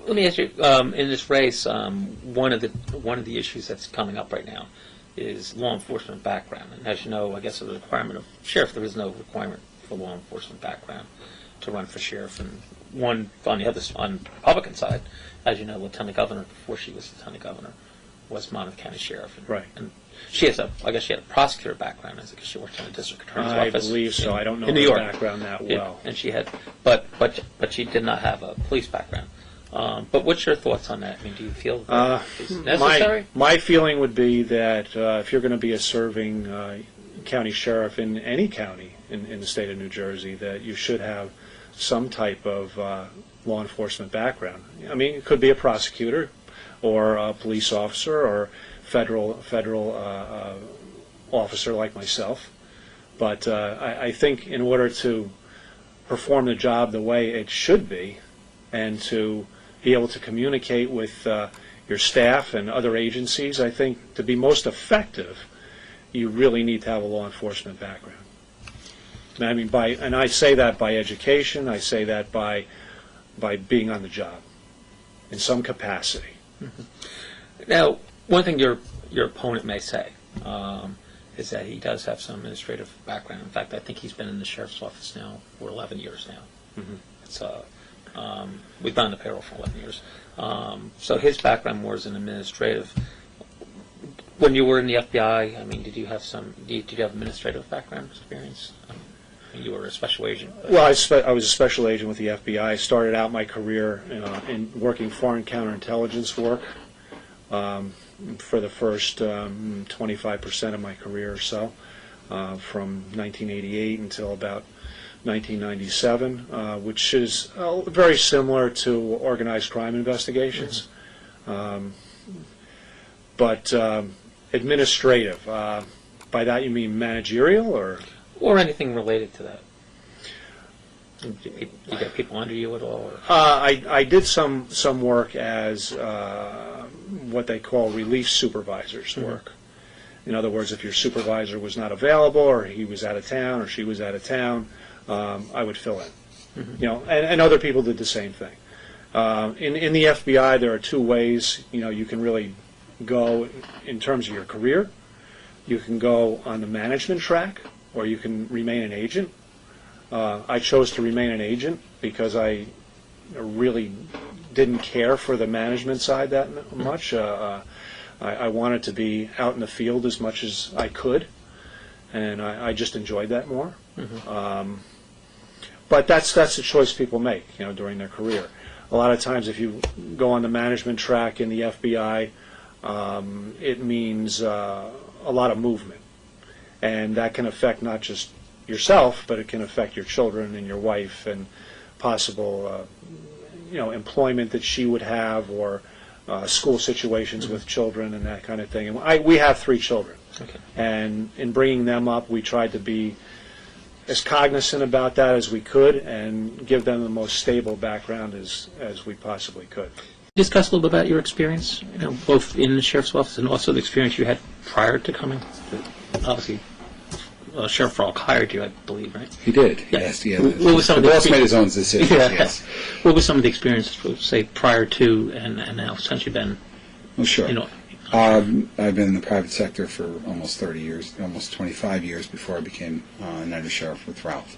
Let me ask you, in this race, one of the issues that's coming up right now is law enforcement background. And as you know, I guess the requirement of sheriff, there is no requirement for law enforcement background to run for sheriff. And one on the Republican side, as you know, Lieutenant Governor, before she was Lieutenant Governor, was Monmouth County Sheriff. And, right. And she has I guess she had a prosecutor background, because she worked in the district attorney's office. I believe so. I don't know her background that well. And she had, but she did not have a police background. But what's your thoughts on that? I mean, do you feel that it's necessary? My feeling would be that if you're going to be a serving county sheriff in any county in the state of New Jersey, that you should have some type of law enforcement background. I mean, it could be a prosecutor or a police officer or federal officer like myself. But I think in order to perform the job the way it should be and to be able to communicate with your staff and other agencies, I think to be most effective, you really need to have a law enforcement background. I mean, and I say that by education. I say that by being on the job in some capacity. Mm-hmm. Now, one thing your opponent may say is that he does have some administrative background. In fact, I think he's been in the sheriff's office now for 11 years now. Mm-hmm. It's we've been on the payroll for 11 years. So his background more is an administrative. When you were in the FBI, I mean, did you have administrative background experience? You were a special agent. Well, I was a special agent with the FBI. I started out my career in working foreign counterintelligence work for the first 25% of my career or so, from 1988 until about 1997, which is very similar to organized crime investigations. Mm-hmm. But administrative, by that you mean managerial or anything related to that? You got people under you at all? I did some work as what they call relief supervisors work. Mm-hmm. In other words, if your supervisor was not available, or he was out of town, or she was out of town, I would fill in. Mm-hmm. You know, and other people did the same thing. In the FBI, there are two ways you can really go in terms of your career. You can go on the management track, or you can remain an agent. I chose to remain an agent because I really didn't care for the management side that much. I wanted to be out in the field as much as I could, and I just enjoyed that more. Mm-hmm. But that's the choice people make, during their career. A lot of times, if you go on the management track in the FBI, it means a lot of movement, and that can affect not just yourself, but it can affect your children and your wife and possible, employment that she would have, or school situations with children and that kind of thing. And we have 3 children, okay. And in bringing them up, we tried to be as cognizant about that as we could and give them the most stable background as we possibly could. Discuss a little bit about your experience, both in the sheriff's office and also the experience you had prior to coming. Obviously, Sheriff Falk hired you, I believe, right? He did. Yeah. Yes. Yeah. What was some the boss made his own decisions. Yeah. Yes. What was some of the experiences, say, prior to and now since you've been? Well, sure. I've been in the private sector for almost 30 years, almost 25 years before I became an undersheriff with Ralph.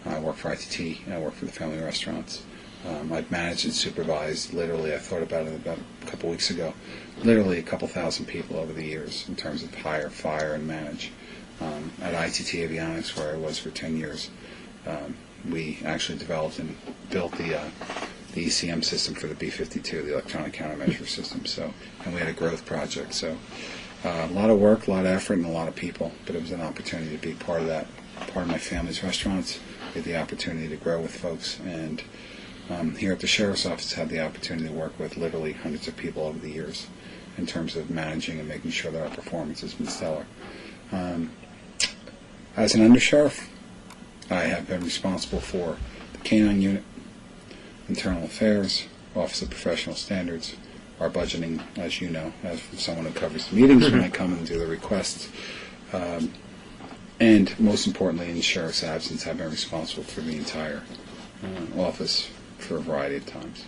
I worked for ITT. I worked for the family restaurants. I've managed and supervised, literally, I thought about it about a couple weeks ago, literally a couple thousand people over the years in terms of hire, fire, and manage. At ITT Avionics, where I was for 10 years, we actually developed and built the ECM system for the B-52, the electronic countermeasure system. So, and we had a growth project. So, a lot of work, a lot of effort, and a lot of people. But it was an opportunity to be part of that, part of my family's restaurants. We had the opportunity to grow with folks, and here at the Sheriff's Office, had the opportunity to work with literally hundreds of people over the years in terms of managing and making sure that our performance has been stellar. As an undersheriff, I have been responsible for the K-9 unit, internal affairs, Office of Professional Standards, our budgeting, as you know, as someone who covers the meetings when I come and do the requests, and most importantly, in the sheriff's absence, I've been responsible for the entire office for a variety of times.